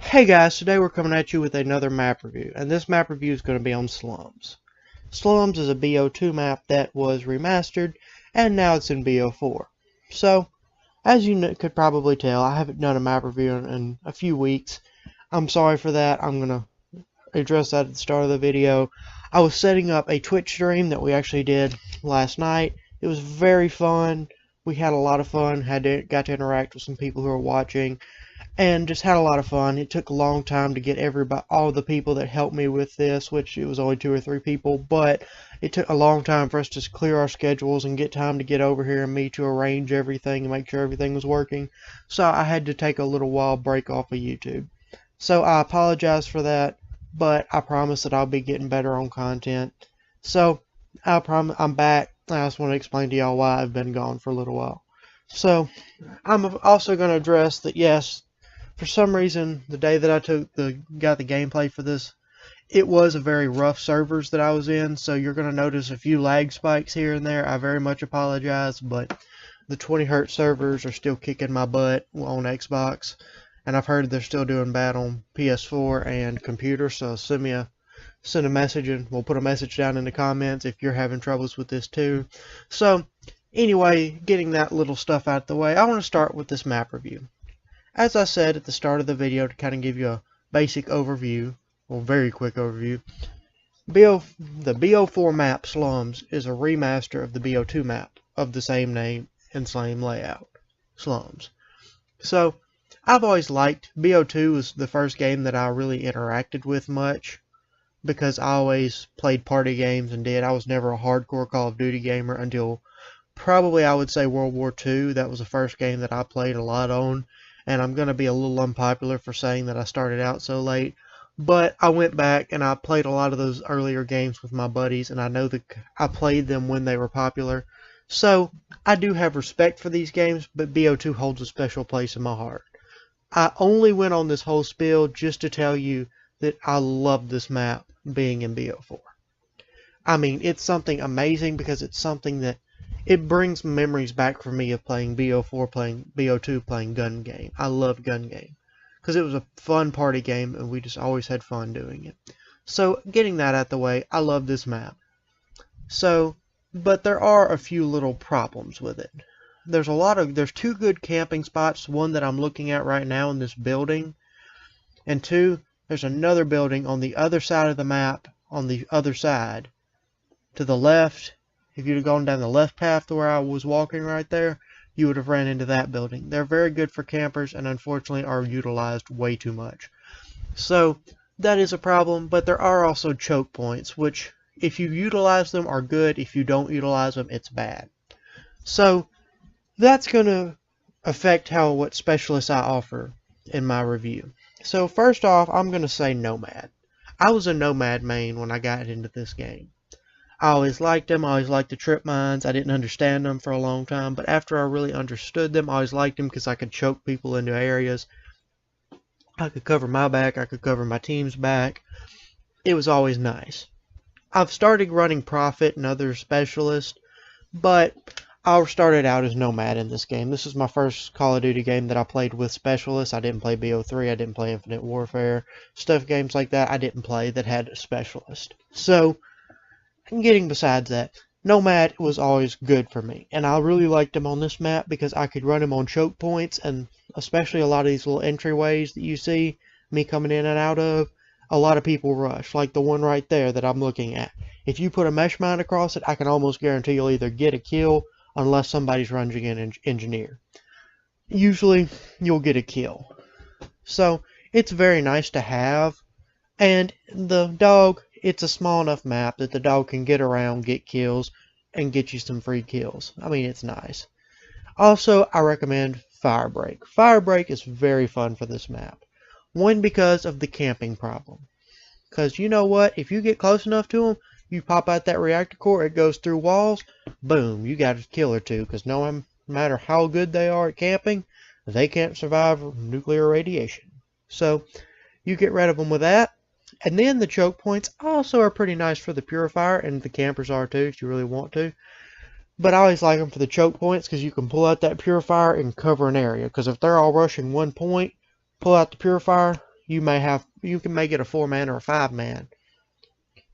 Hey guys, today we're coming at you with another map review, and this map review is going to be on Slums. Slums is a BO2 map that was remastered, and now it's in BO4. So, as you could probably tell, I haven't done a map review in a few weeks. I'm sorry for that. I'm going to address that at the start of the video. I was setting up a Twitch stream that we actually did last night. It was very fun. We had a lot of fun, got to interact with some people who were watching, and just had a lot of fun. It took a long time to get all the people that helped me with this, which it was only 2 or 3 people, but it took a long time for us to clear our schedules and get time to get over here and me to arrange everything and make sure everything was working. So I had to take a little while break off of YouTube. So I apologize for that, but I promise that I'll be getting better on content. So I promise I'm back. I just want to explain to y'all why I've been gone for a little while. So I'm also going to address that, yes, for some reason, the day that I got the gameplay for this, it was a very rough servers that I was in, so you're going to notice a few lag spikes here and there. I very much apologize, but the 20 Hz servers are still kicking my butt on Xbox, and I've heard they're still doing bad on PS4 and computer, so send a message, and we'll put a message down in the comments if you're having troubles with this too. So, anyway, getting that little stuff out of the way, I want to start with this map review. As I said at the start of the video, to kind of give you a basic overview, or very quick overview, the BO4 map Slums is a remaster of the BO2 map of the same name and same layout, Slums. So, I've always liked, BO2 was the first game that I really interacted with much, because I always played party games I was never a hardcore Call of Duty gamer until probably I would say World War II. That was the first game that I played a lot on. And I'm going to be a little unpopular for saying that I started out so late, but I went back and I played a lot of those earlier games with my buddies, and I know that I played them when they were popular. So I do have respect for these games, but BO2 holds a special place in my heart. I only went on this whole spiel just to tell you that I love this map being in BO4. I mean, it's something amazing because it's something that it brings memories back for me of playing BO4, playing BO2, playing gun game. I love gun game because it was a fun party game and we just always had fun doing it. So getting that out the way, I love this map. So, but there are a few little problems with it. There's 2 good camping spots, one that I'm looking at right now in this building, and 2, there's another building on the other side of the map, on the other side, to the left. If you'd have gone down the left path to where I was walking right there, you would have ran into that building. They're very good for campers and unfortunately are utilized way too much. So that is a problem, but there are also choke points, which if you utilize them are good. If you don't utilize them, it's bad. So that's going to affect what specialists I offer in my review. So first off, I'm going to say Nomad. I was a Nomad main when I got into this game. I always liked them. I always liked the trip mines. I didn't understand them for a long time, but after I really understood them, I always liked them because I could choke people into areas. I could cover my back. I could cover my team's back. It was always nice. I've started running Prophet and other specialists, but I started out as Nomad in this game. This is my first Call of Duty game that I played with specialists. I didn't play BO3. I didn't play Infinite Warfare. Games like that I didn't play that had a specialist. So, getting besides that, Nomad was always good for me, and I really liked him on this map because I could run him on choke points, and especially a lot of these little entryways that you see me coming in and out of, a lot of people rush, like the one right there that I'm looking at. If you put a mesh mine across it, I can almost guarantee you'll either get a kill unless somebody's running an engineer. Usually, you'll get a kill. So, it's very nice to have, and the dog, it's a small enough map that the dog can get around, get kills, and get you some free kills. I mean, it's nice. Also, I recommend Firebreak. Firebreak is very fun for this map. One, because of the camping problem. Because you know what? If you get close enough to them, you pop out that reactor core, it goes through walls, boom, you got a kill or two. Because no matter how good they are at camping, they can't survive nuclear radiation. So, you get rid of them with that. And then the choke points also are pretty nice for the purifier, and the campers are too if you really want to. But I always like them for the choke points because you can pull out that purifier and cover an area. Because if they're all rushing one point, pull out the purifier, you can make it a 4-man or a 5-man.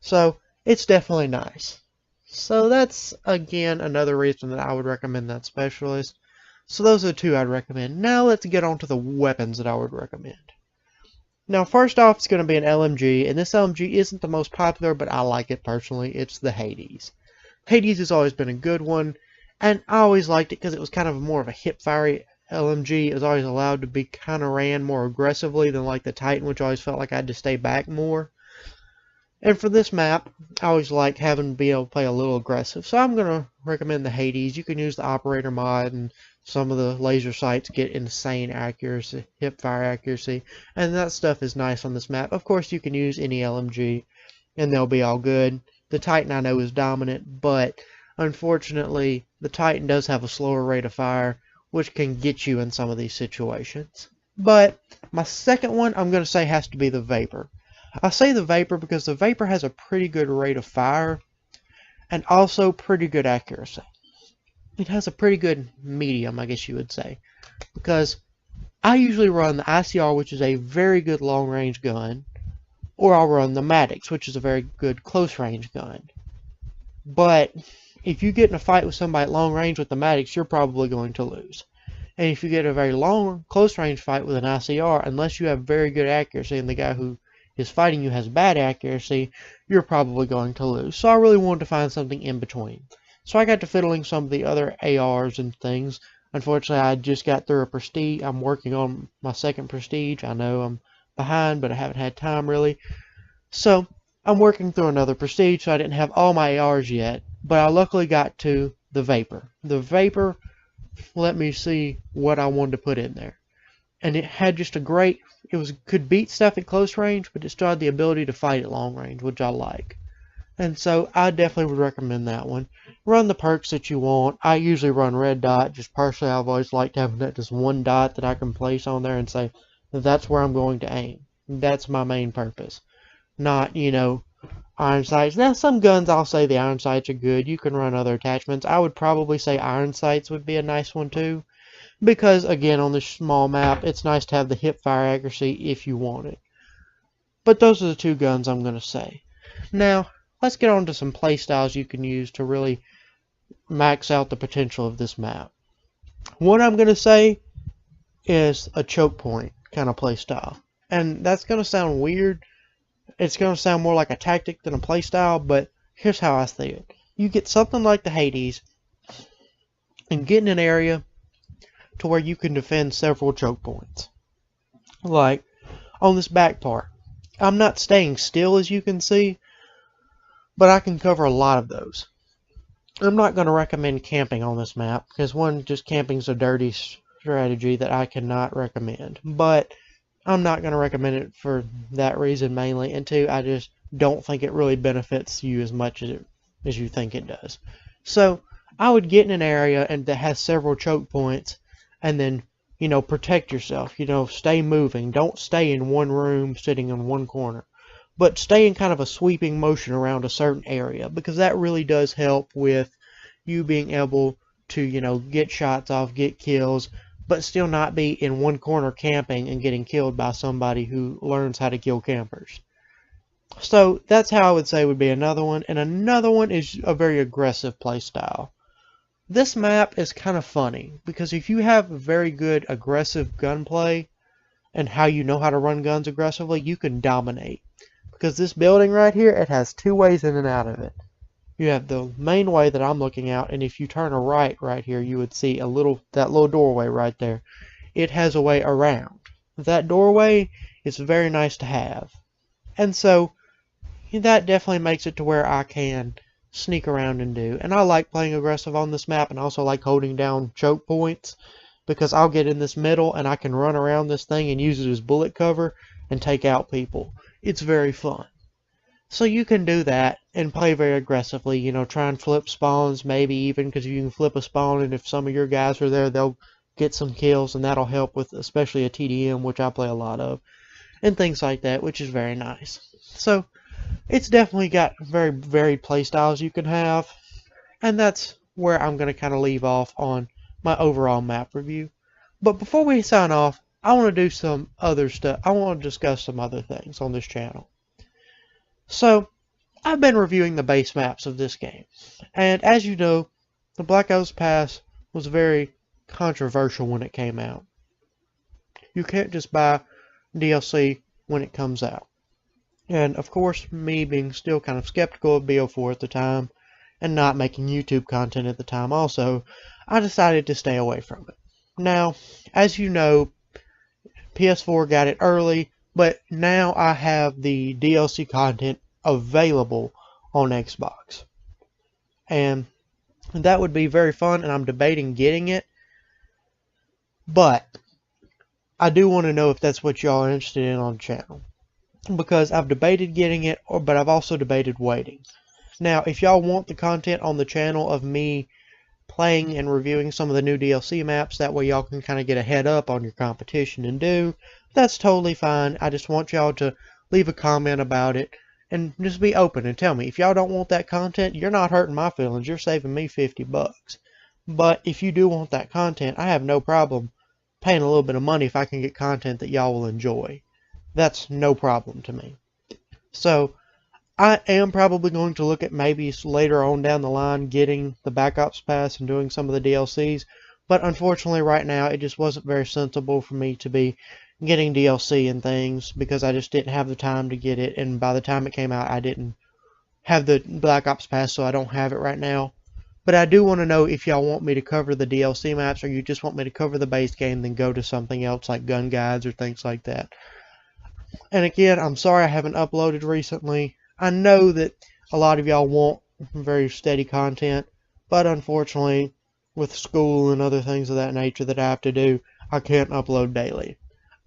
So it's definitely nice. So that's again another reason that I would recommend that specialist. So those are the two I'd recommend. Now let's get on to the weapons that I would recommend. Now first off, it's going to be an LMG, and this LMG isn't the most popular, but I like it personally. It's the Hades. Hades has always been a good one, and I always liked it because it was kind of more of a hip-fire LMG. It was always allowed to be kind of ran more aggressively than like the Titan, which I always felt like I had to stay back more. And for this map, I always like having to be able to play a little aggressive. So I'm going to recommend the Hades. You can use the operator mod, and some of the laser sights get insane accuracy, hip-fire accuracy. And that stuff is nice on this map. Of course, you can use any LMG, and they'll be all good. The Titan I know is dominant, but unfortunately, the Titan does have a slower rate of fire, which can get you in some of these situations. But my second one I'm going to say has to be the Vapor. I say the Vapor because the Vapor has a pretty good rate of fire and also pretty good accuracy. It has a pretty good medium, I guess you would say, because I usually run the ICR, which is a very good long-range gun, or I'll run the Maddox, which is a very good close-range gun. But if you get in a fight with somebody at long range with the Maddox, you're probably going to lose. And if you get a very long, close-range fight with an ICR, unless you have very good accuracy and the guy who is fighting you has bad accuracy, you're probably going to lose. So I really wanted to find something in between. So I got to fiddling some of the other ARs and things. Unfortunately, I just got through a Prestige. I'm working on my second Prestige. I know I'm behind, but I haven't had time really. So I'm working through another Prestige, so I didn't have all my ARs yet. But I luckily got to the Vapor. The Vapor let me see what I wanted to put in there. And it had just a great, could beat stuff at close range, but it still had the ability to fight at long range, which I like. And so I definitely would recommend that one. Run the perks that you want. I usually run red dot. Just personally, I've always liked having that just one dot that I can place on there and say, that's where I'm going to aim. That's my main purpose. Not, iron sights. Now, some guns I'll say the iron sights are good. You can run other attachments. I would probably say iron sights would be a nice one too. Because, again, on this small map, it's nice to have the hip fire accuracy if you want it. But those are the two guns I'm going to say. Now, let's get on to some playstyles you can use to really max out the potential of this map. One I'm going to say is a choke point kind of playstyle. And that's going to sound weird. It's going to sound more like a tactic than a playstyle, but here's how I see it. You get something like the Hades and get in an area to where you can defend several choke points. Like on this back part. I'm not staying still, as you can see, but I can cover a lot of those. I'm not going to recommend camping on this map, because one, just camping is a dirty strategy that I cannot recommend. But I'm not going to recommend it for that reason mainly, and two, I just don't think it really benefits you as much as you think it does. So I would get in an area that has several choke points, and then, protect yourself. Stay moving. Don't stay in one room sitting in one corner. But stay in kind of a sweeping motion around a certain area, because that really does help with you being able to, get shots off, get kills, but still not be in one corner camping and getting killed by somebody who learns how to kill campers. So that's how I would say would be another one. And another one is a very aggressive playstyle. This map is kind of funny, because if you have very good aggressive gunplay and how you know how to run guns aggressively, you can dominate. Because this building right here, it has two ways in and out of it. You have the main way that I'm looking out, and if you turn a right here, you would see that little doorway right there. It has a way around. That doorway is very nice to have. And so that definitely makes it to where I can sneak around and do. And I like playing aggressive on this map, and also like holding down choke points, because I'll get in this middle and I can run around this thing and use it as bullet cover and take out people. It's very fun. So you can do that and play very aggressively. Try and flip spawns, maybe even, because you can flip a spawn, and if some of your guys are there, they'll get some kills, and that'll help with especially a TDM, which I play a lot of, and things like that, which is very nice. So it's definitely got very varied play styles you can have, and that's where I'm going to kind of leave off on my overall map review. But before we sign off, I want to do some other stuff. I want to discuss some other things on this channel. So, I've been reviewing the base maps of this game. And as you know, the Black Ops Pass was very controversial when it came out. You can't just buy DLC when it comes out. And of course, me being still kind of skeptical of BO4 at the time, and not making YouTube content at the time also, I decided to stay away from it. Now, as you know, PS4 got it early, but now I have the DLC content available on Xbox. And that would be very fun, and I'm debating getting it. But I do want to know if that's what y'all are interested in on the channel. Because I've debated getting it, but I've also debated waiting. Now, if y'all want the content on the channel of me playing and reviewing some of the new DLC maps, that way y'all can kind of get a head up on your competition and do, that's totally fine. I just want y'all to leave a comment about it and just be open and tell me. If y'all don't want that content, you're not hurting my feelings. You're saving me $50. But if you do want that content, I have no problem paying a little bit of money if I can get content that y'all will enjoy. That's no problem to me. So, I am probably going to look at maybe later on down the line getting the Black Ops Pass and doing some of the DLCs, but unfortunately right now it just wasn't very sensible for me to be getting DLC and things because I just didn't have the time to get it, and by the time it came out I didn't have the Black Ops Pass, so I don't have it right now. But I do want to know if y'all want me to cover the DLC maps or you just want me to cover the base game then go to something else like gun guides or things like that. And again, I'm sorry I haven't uploaded recently. I know that a lot of y'all want very steady content, but unfortunately, with school and other things of that nature that I have to do, I can't upload daily.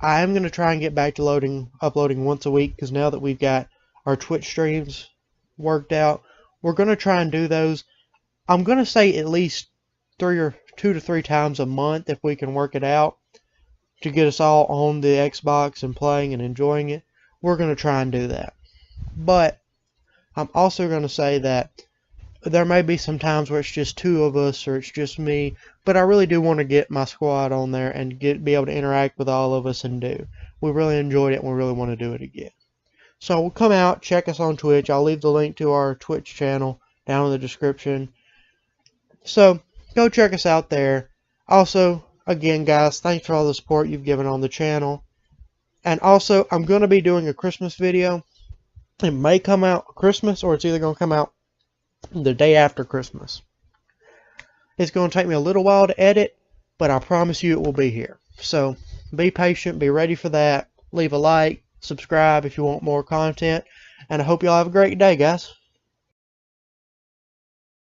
I am going to try and get back to uploading once a week, because now that we've got our Twitch streams worked out, we're going to try and do those. I'm going to say at least 2 to 3 times a month if we can work it out to get us all on the Xbox and playing and enjoying it. We're going to try and do that. But I'm also going to say that there may be some times where it's just 2 of us or it's just me, but I really do want to get my squad on there and be able to interact with all of us and do. We really enjoyed it and we really want to do it again. So we'll come out, check us on Twitch. I'll leave the link to our Twitch channel down in the description. So go check us out there. Also, again guys, thanks for all the support you've given on the channel. And also, I'm going to be doing a Christmas video. It may come out Christmas, or it's either going to come out the day after Christmas. It's going to take me a little while to edit, but I promise you it will be here. So, be patient, be ready for that. Leave a like, subscribe if you want more content, and I hope y'all have a great day, guys.